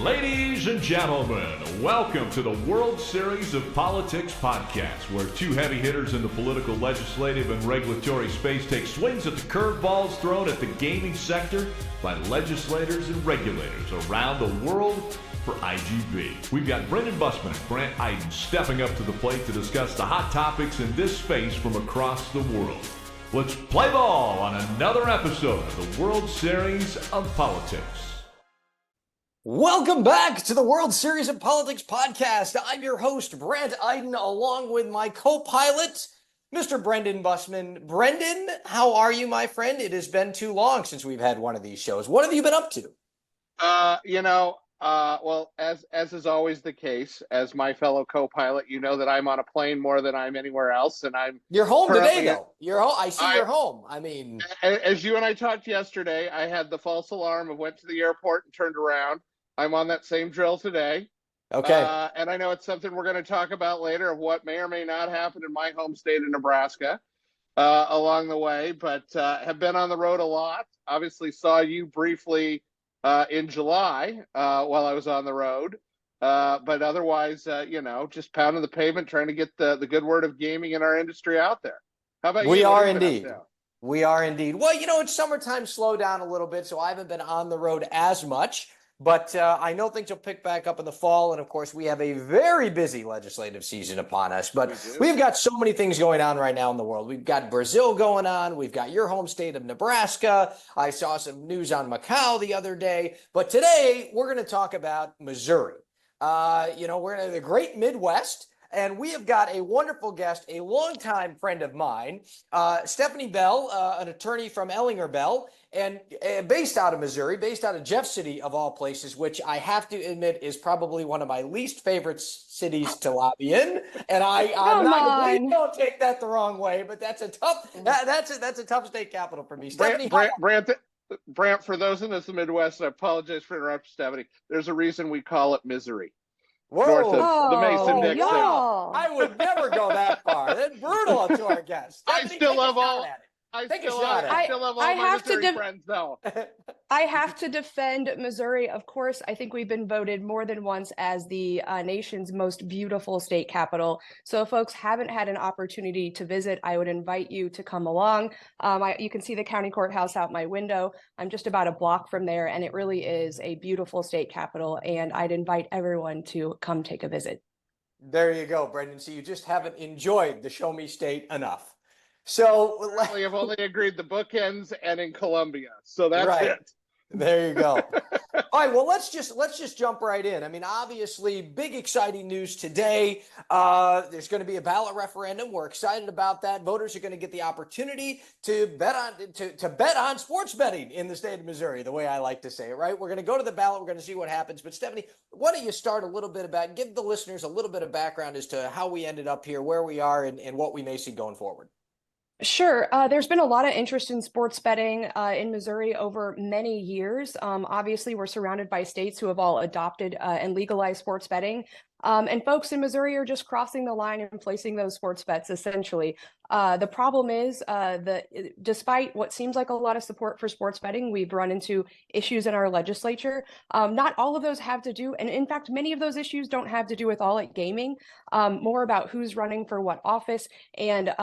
Ladies and gentlemen, welcome to the World Series of Politics podcast, where two heavy hitters in the political, legislative, and regulatory space take swings at the curveballs thrown at the gaming sector by legislators and regulators around the world for IGB. We've got Bussmann and Brandt Iden stepping up to the plate to discuss the hot topics in this space from across the world. Let's play ball on another episode of the World Series of Politics. Welcome back to the World Series of Politics podcast. I'm your host, Brandt Iden, along with my co-pilot, Mr. Brendan Bussmann. Brendan, how are you, my friend? It has been too long since we've had one of these shows. What have you been up to? Well, as is always the case, as my fellow co-pilot, you know that I'm on a plane more than I'm anywhere else, and You're home today, though. You're home. You're home. I mean, as you and I talked yesterday, I had the false alarm and went to the airport and turned around. I'm on that same drill today. Okay. And I know it's something we're going to talk about later of what may or may not happen in my home state of Nebraska along the way, but have been on the road a lot. Obviously saw you briefly in July while I was on the road. But otherwise, just pounding the pavement, trying to get the good word of gaming in our industry out there. How about you? We are indeed. We are indeed. Well, it's summertime, slow down a little bit, so I haven't been on the road as much. But I know things will pick back up in the fall. And, of course, we have a very busy legislative season upon us. But we've got so many things going on right now in the world. We've got Brazil going on. We've got your home state of Nebraska. I saw some news on Macau the other day. But today we're going to talk about Missouri. We're in the great Midwest. And we have got a wonderful guest, a longtime friend of mine, Stephanie Bell, an attorney from Ellinger Bell, and based out of Missouri, based out of Jeff City, of all places, which I have to admit is probably one of my least favorite cities to lobby in. And please don't take that the wrong way, but that's a tough state capital for me. Stephanie, Brandt, for those in the Midwest, I apologize for interrupting, Stephanie. There's a reason we call it misery. Whoa. North of the Mason-Dixon. Wow. I would never go that far. That's brutal to our guests. I still love all. I have to defend Missouri. Of course, I think we've been voted more than once as the nation's most beautiful state capital. So if folks haven't had an opportunity to visit, I would invite you to come along. You can see the county courthouse out my window. I'm just about a block from there, and it really is a beautiful state capital, and I'd invite everyone to come take a visit. There you go, Brendan. So you just haven't enjoyed the Show Me State enough. So I've only agreed the bookends and in Columbia. So that's it. There you go. All right. Well, let's just jump right in. I mean, obviously, big exciting news today. There's going to be a ballot referendum. We're excited about that. Voters are going to get the opportunity to bet on sports betting in the state of Missouri, the way I like to say it. Right. We're going to go to the ballot. We're going to see what happens. But Stephanie, why don't you start a little bit give the listeners a little bit of background as to how we ended up here, where we are, and what we may see going forward. Sure. There's been a lot of interest in sports betting in Missouri over many years. Obviously, we're surrounded by states who have all adopted and legalized sports betting. And folks in Missouri are just crossing the line and placing those sports bets, essentially. The problem is that despite what seems like a lot of support for sports betting, we've run into issues in our legislature. Not all of those have to do, and in fact, many of those issues don't have to do with all at gaming, more about who's running for what office and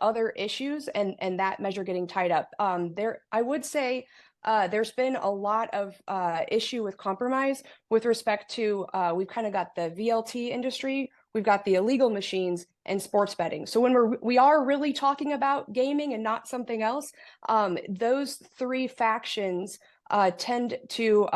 other issues, and that measure getting tied up. I would say there's been a lot of issue with compromise with respect to, we've kind of got the VLT industry, we've got the illegal machines, and sports betting. So when we are really talking about gaming and not something else, those three factions tend to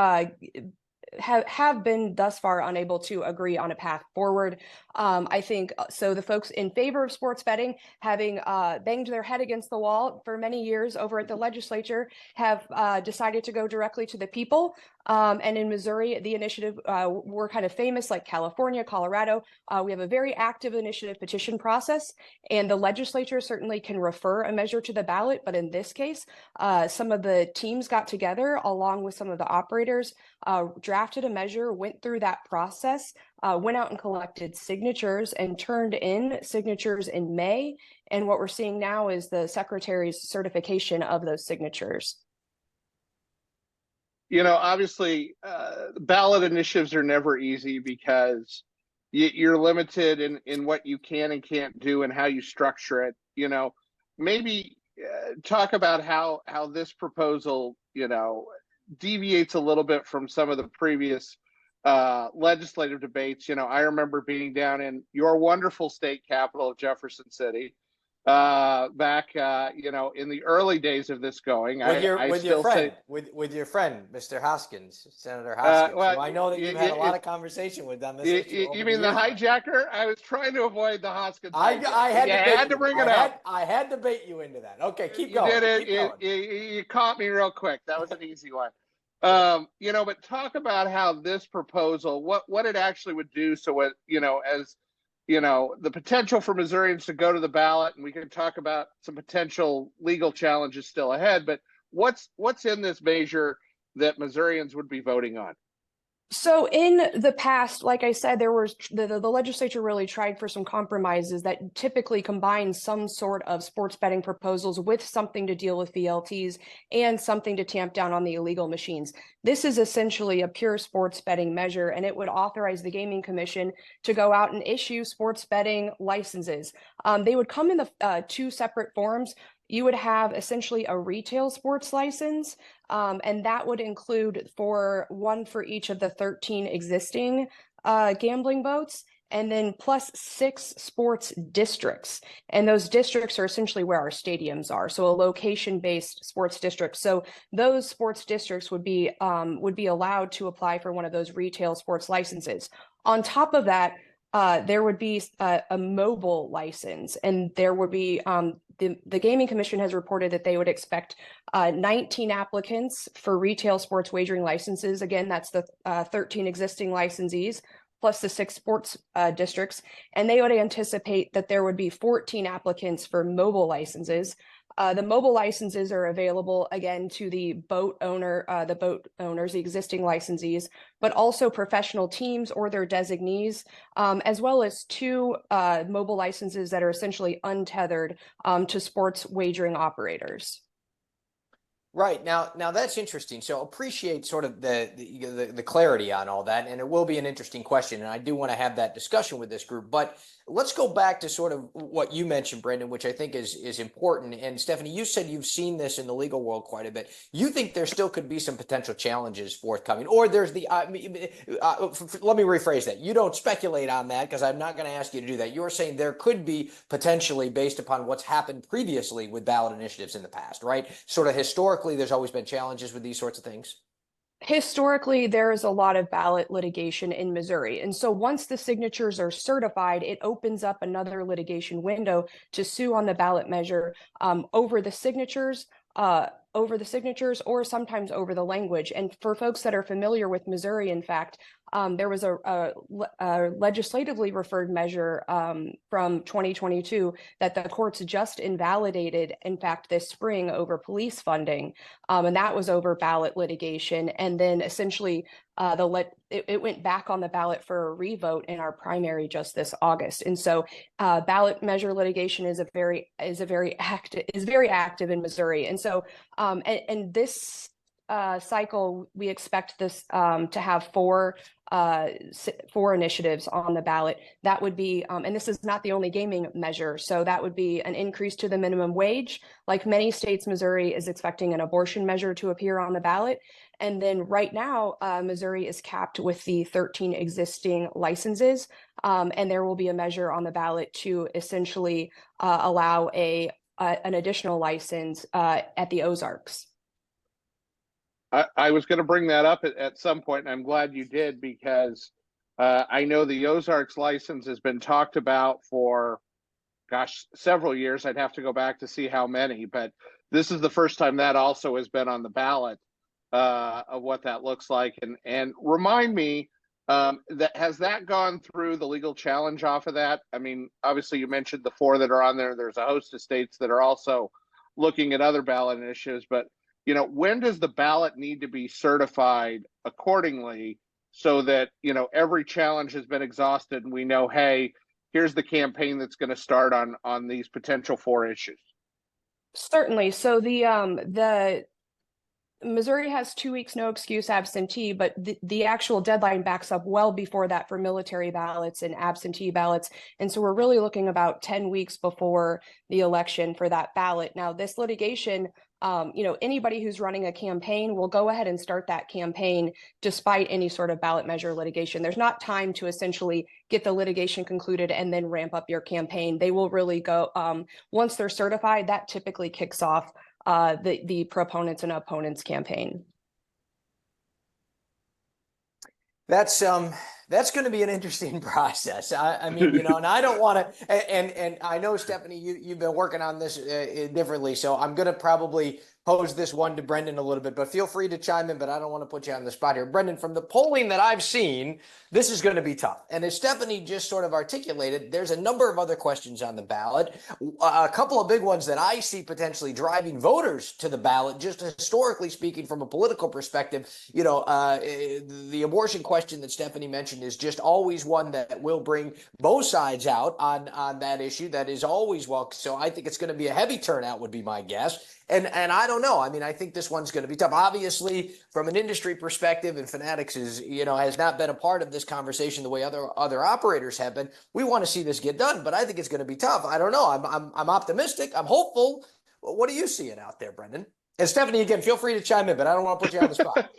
have been thus far unable to agree on a path forward. I think so. The folks in favor of sports betting, having banged their head against the wall for many years over at the legislature, have decided to go directly to the people. And in Missouri, the initiative, we're kind of famous, like California, Colorado. We have a very active initiative petition process, and the legislature certainly can refer a measure to the ballot. But in this case, some of the teams got together along with some of the operators, drafted a measure, went through that process, went out and collected signatures and turned in signatures in May. And what we're seeing now is the secretary's certification of those signatures. Obviously, ballot initiatives are never easy because you're limited in what you can and can't do and how you structure it. Maybe talk about how this proposal, deviates a little bit from some of the previous legislative debates. I remember being down in your wonderful state capital of Jefferson City back, in the early days of this going. With your friend, Mr. Hoskins, Senator Hoskins, well, who I know that you've had a lot of conversation with on this issue. You mean the hijacker? I was trying to avoid the Hoskins. I had to bring it up. I had to bait you into that. Okay, keep You going. did it. Keep going. You caught me real quick. That was an easy one. But talk about how this proposal, what it actually would do. So, as the potential for Missourians to go to the ballot, and we can talk about some potential legal challenges still ahead. But what's in this measure that Missourians would be voting on? So in the past, like I said, there was the legislature really tried for some compromises that typically combine some sort of sports betting proposals with something to deal with VLTs and something to tamp down on the illegal machines. This is essentially a pure sports betting measure, and it would authorize the Gaming Commission to go out and issue sports betting licenses. They would come in the two separate forms. You would have essentially a retail sports license, and that would include one for each of the 13 existing gambling boats, and then plus 6 sports districts. And those districts are essentially where our stadiums are, so a location-based sports district. So those sports districts would be allowed to apply for one of those retail sports licenses. On top of that, there would be a mobile license, and there would be the Gaming Commission has reported that they would expect 19 applicants for retail sports wagering licenses. Again, that's the 13 existing licensees plus the 6 sports districts, and they would anticipate that there would be 14 applicants for mobile licenses. The mobile licenses are available again to the boat owners, the existing licensees, but also professional teams or their designees, as well as 2 mobile licenses that are essentially untethered to sports wagering operators. Right. Now that's interesting. So appreciate sort of the clarity on all that, and it will be an interesting question, and I do want to have that discussion with this group. But let's go back to sort of what you mentioned, Brendan, which I think is important. And Stephanie, you said you've seen this in the legal world quite a bit. You think there still could be some potential challenges forthcoming, or there's the let me rephrase that. You don't speculate on that because I'm not going to ask you to do that. You're saying there could be potentially, based upon what's happened previously with ballot initiatives in the past, right? Sort of historically, there's always been challenges with these sorts of things. Historically, there is a lot of ballot litigation in Missouri. And so once the signatures are certified, it opens up another litigation window to sue on the ballot measure over the signatures, or sometimes over the language. And for folks that are familiar with Missouri, in fact, there was a legislatively referred measure from 2022 that the courts just invalidated, in fact, this spring over police funding. And that was over ballot litigation. And then essentially it went back on the ballot for a revote in our primary just this August. And so ballot measure litigation is very active in Missouri. And so and this cycle, we expect this to have 4 initiatives on the ballot. That would be, and this is not the only gaming measure, so that would be an increase to the minimum wage. Like many states, Missouri is expecting an abortion measure to appear on the ballot. And then right now, Missouri is capped with the 13 existing licenses, and there will be a measure on the ballot to essentially allow an additional license at the Ozarks. I was going to bring that up at some point, and I'm glad you did, because I know the Ozarks license has been talked about for, several years. I'd have to go back to see how many, but this is the first time that also has been on the ballot of what that looks like. And remind me, has that gone through the legal challenge off of that? I mean, obviously you mentioned the 4 that are on there. There's a host of states that are also looking at other ballot initiatives, but when does the ballot need to be certified accordingly so that, every challenge has been exhausted and we know, hey, here's the campaign that's going to start on these potential 4 issues? Certainly. So the Missouri has 2 weeks, no excuse absentee, but the actual deadline backs up well before that for military ballots and absentee ballots. And so we're really looking about 10 weeks before the election for that ballot. Now, this litigation, anybody who's running a campaign will go ahead and start that campaign despite any sort of ballot measure litigation. There's not time to essentially get the litigation concluded and then ramp up your campaign. They will really go, once they're certified, that typically kicks off the proponents and opponents campaign. That's going to be an interesting process. I mean, and I don't want to, and I know, Stephanie, you've been working on this differently, so I'm going to probably pose this one to Brendan a little bit, but feel free to chime in, but I don't want to put you on the spot here. Brendan, from the polling that I've seen, this is going to be tough. And as Stephanie just sort of articulated, there's a number of other questions on the ballot. A couple of big ones that I see potentially driving voters to the ballot, just historically speaking, from a political perspective, the abortion question that Stephanie mentioned is just always one that will bring both sides out on that issue. That is always welcome. So I think it's going to be a heavy turnout, would be my guess. And I don't know. I mean, I think this one's going to be tough. Obviously, from an industry perspective, and Fanatics has not been a part of this conversation the way other operators have been. We want to see this get done, but I think it's going to be tough. I don't know. I'm optimistic. I'm hopeful. What are you seeing out there, Brendan? And Stephanie, again, feel free to chime in, but I don't want to put you on the spot.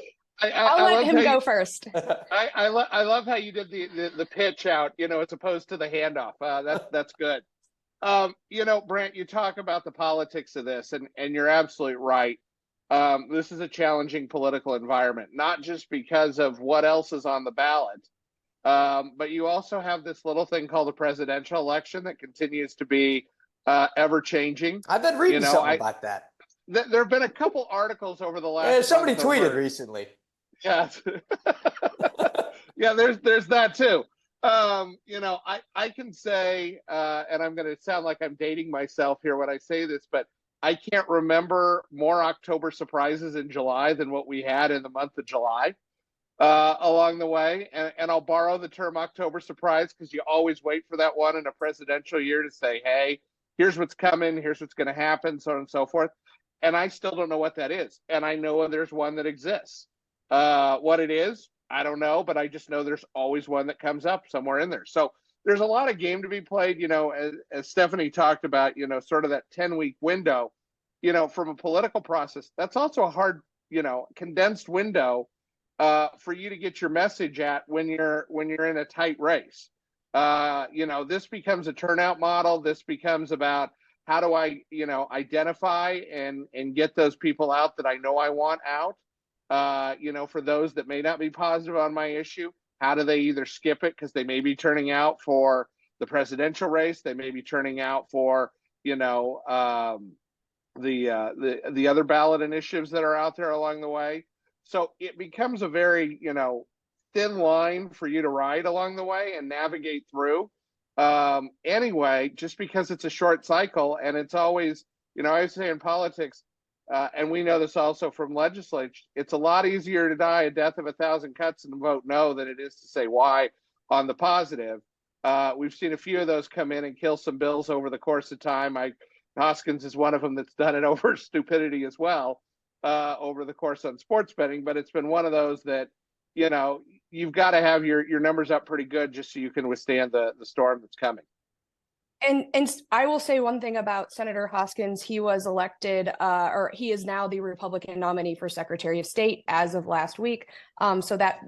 I'll let him go first. I love how you did the pitch out, as opposed to the handoff. That's good. Brandt, you talk about the politics of this, and you're absolutely right. This is a challenging political environment, not just because of what else is on the ballot, but you also have this little thing called the presidential election that continues to be ever changing. I've been reading something about that. There have been a couple articles over the last. Somebody tweeted recently. Yeah, yeah. There's that too. I can say, and I'm going to sound like I'm dating myself here when I say this, but I can't remember more October surprises in July than what we had in the month of July along the way. And I'll borrow the term October surprise because you always wait for that one in a presidential year to say, hey, here's what's coming, here's what's going to happen, so on and so forth. And I still don't know what that is. And I know there's one that exists. What it is, I don't know, but I just know there's always one that comes up somewhere in there. So there's a lot of game to be played, as Stephanie talked about, sort of that 10-week window, from a political process. That's also a hard, condensed window for you to get your message at when you're in a tight race. This becomes a turnout model. This becomes about how do I, identify and get those people out that I know I want out. For those that may not be positive on my issue, how do they either skip it because they may be turning out for the presidential race, they may be turning out for the other ballot initiatives that are out there along the way. So it becomes a very thin line for you to ride along the way and navigate through. Anyway, just because it's a short cycle, and it's always, I say in politics. And we know this also from legislature, it's a lot easier to die a death of 1,000 cuts and vote no than it is to say why on the positive. We've seen a few of those come in and kill some bills over the course of time. Hoskins is one of them that's done it over stupidity as well over the course on sports betting. But it's been one of those that, you've got to have your numbers up pretty good just so you can withstand the storm that's coming. And I will say one thing about Senator Hoskins. He was elected, or he is now the Republican nominee for Secretary of State as of last week. So that,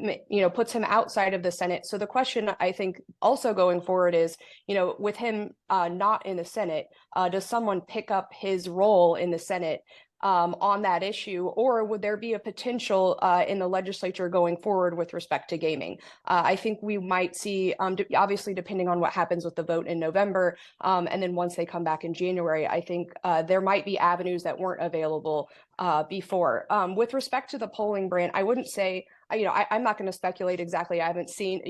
puts him outside of the Senate. So the question I think also going forward is, with him not in the Senate, does someone pick up his role in the Senate on that issue, or would there be a potential in the legislature going forward with respect to gaming? I think we might see, obviously, depending on what happens with the vote in November, and then once they come back in January, I think there might be avenues that weren't available before. With respect to the polling, Brandt, I wouldn't say, I'm not going to speculate exactly. I haven't seen,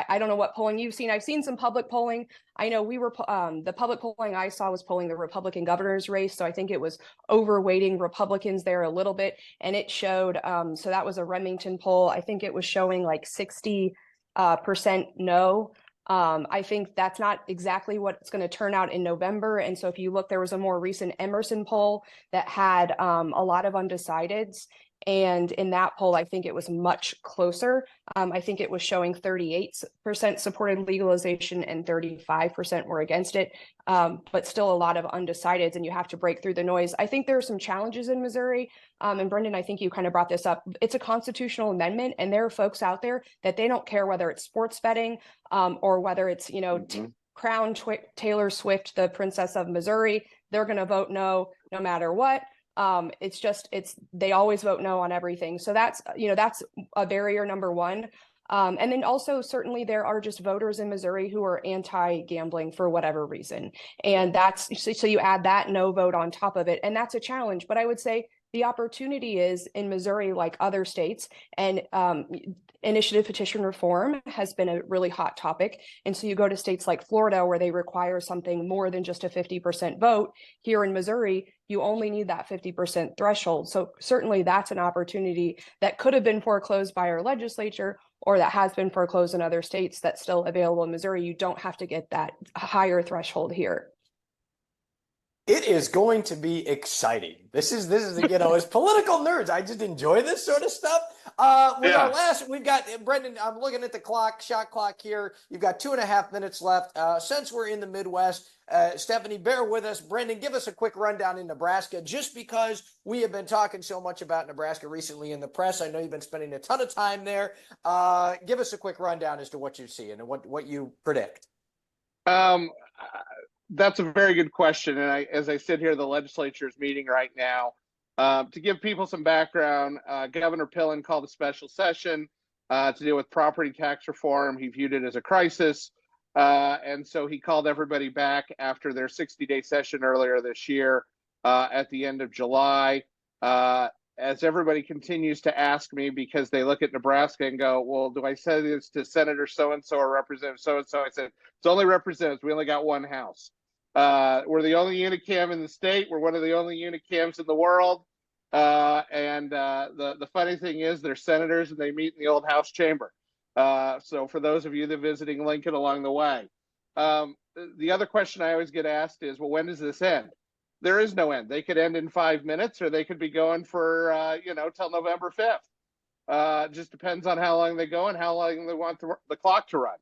I don't know what polling you've seen. I've seen some public polling. I know the public polling I saw was polling the Republican governor's race. So I think it was overweighting Republicans there a little bit. And it showed, so that was a Remington poll. I think it was showing like 60% no. I think that's not exactly what it's going to turn out in November. And so if you look, there was a more recent Emerson poll that had a lot of undecideds. And in that poll, I think it was much closer. I think it was showing 38% supported legalization and 35% were against it, but still a lot of undecideds, and you have to break through the noise. I think there are some challenges in Missouri. And Brendan, I think you kind of brought this up. It's a constitutional amendment, and there are folks out there that they don't care whether it's sports betting or whether it's, Crown Taylor Swift, the Princess of Missouri. They're going to vote no matter what. They always vote no on everything. So that's a barrier number one. And then also certainly there are just voters in Missouri who are anti-gambling for whatever reason. And so you add that no vote on top of it, and that's a challenge. But I would say the opportunity is in Missouri, like other states, and initiative petition reform has been a really hot topic. And so you go to states like Florida, where they require something more than just a 50% vote. Here in Missouri, you only need that 50% threshold. So certainly that's an opportunity that could have been foreclosed by our legislature, or that has been foreclosed in other states that's still available in Missouri. You don't have to get that higher threshold here. It is going to be exciting. This is as political nerds, I just enjoy this sort of stuff. We've got Brendan. I'm looking at the shot clock here. You've got 2.5 minutes left. Since we're in the Midwest, Stephanie, bear with us. Brendan, give us a quick rundown in Nebraska, just because we have been talking so much about Nebraska recently in the press. I know you've been spending a ton of time there. Give us a quick rundown as to what you're seeing and what you predict. That's a very good question. And as I sit here, the legislature is meeting right now. To give people some background, Governor Pillen called a special session to deal with property tax reform. He viewed it as a crisis. And so he called everybody back after their 60-day session earlier this year at the end of July. As everybody continues to ask me, because they look at Nebraska and go, well, do I say this to Senator so-and-so or Representative so-and-so? I said, it's only representatives. We only got one house. We're the only unicam in the state. We're one of the only unicams in the world. And the funny thing is, they're senators and they meet in the old House chamber. So for those of you that are visiting Lincoln along the way. The other question I always get asked is, well, when does this end? There is no end. They could end in 5 minutes, or they could be going for, till November 5th. Just depends on how long they go and how long they want the clock to run.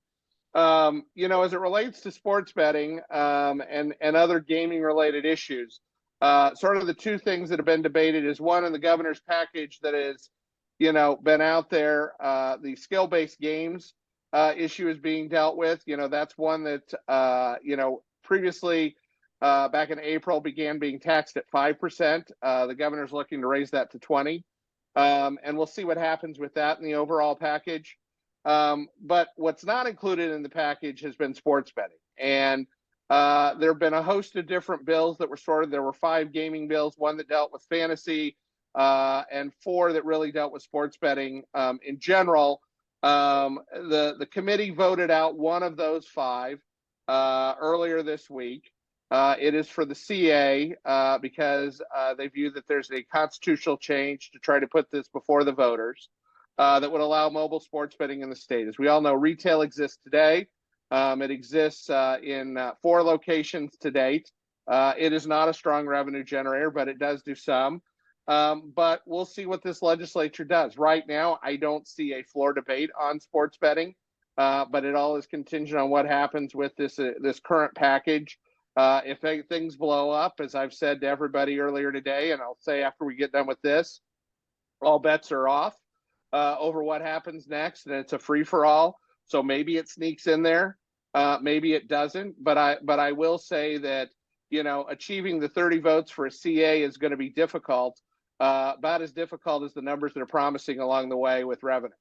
As it relates to sports betting and other gaming related issues, sort of the two things that have been debated is, one, in the governor's package that is, been out there, the skill-based games issue is being dealt with. That's one that, previously, back in April, began being taxed at 5%. The governor's looking to raise that to 20%. And we'll see what happens with that in the overall package. But what's not included in the package has been sports betting. And there have been a host of different bills that were sorted. There were 5 gaming bills, 1 that dealt with fantasy, and 4 that really dealt with sports betting in general. The committee voted out 1 of those 5 earlier this week. It is for the CA because they view that there's a constitutional change to try to put this before the voters that would allow mobile sports betting in the state. As we all know, retail exists today. It exists in 4 locations to date. It is not a strong revenue generator, but it does do some. But we'll see what this legislature does. Right now, I don't see a floor debate on sports betting, but it all is contingent on what happens with this current package. If things blow up, as I've said to everybody earlier today, and I'll say after we get done with this, all bets are off over what happens next, and it's a free-for-all. So maybe it sneaks in there, maybe it doesn't. But I will say that achieving the 30 votes for a CA is going to be difficult, about as difficult as the numbers that are promising along the way with revenue.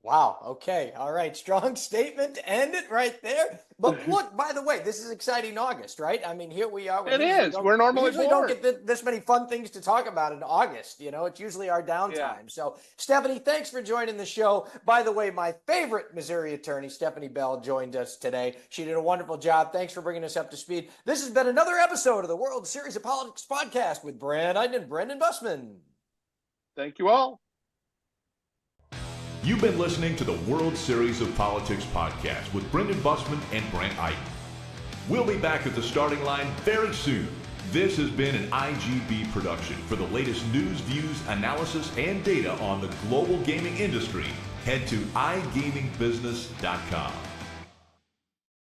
Wow. Okay. All right. Strong statement to end it right there. But look, by the way, this is exciting August, right? I mean, here we are. It is. We're normally usually don't get this many fun things to talk about in August. It's usually our downtime. Yeah. So, Stephanie, thanks for joining the show. By the way, my favorite Missouri attorney, Stephanie Bell, joined us today. She did a wonderful job. Thanks for bringing us up to speed. This has been another episode of the World Series of Politics podcast with Brandt, Iden, and Brendan Bussmann. Thank you all. You've been listening to the World Series of Politics podcast with Brendan Bussmann and Brandt Iden. We'll be back at the starting line very soon. This has been an IGB production. For the latest news, views, analysis, and data on the global gaming industry, head to igamingbusiness.com.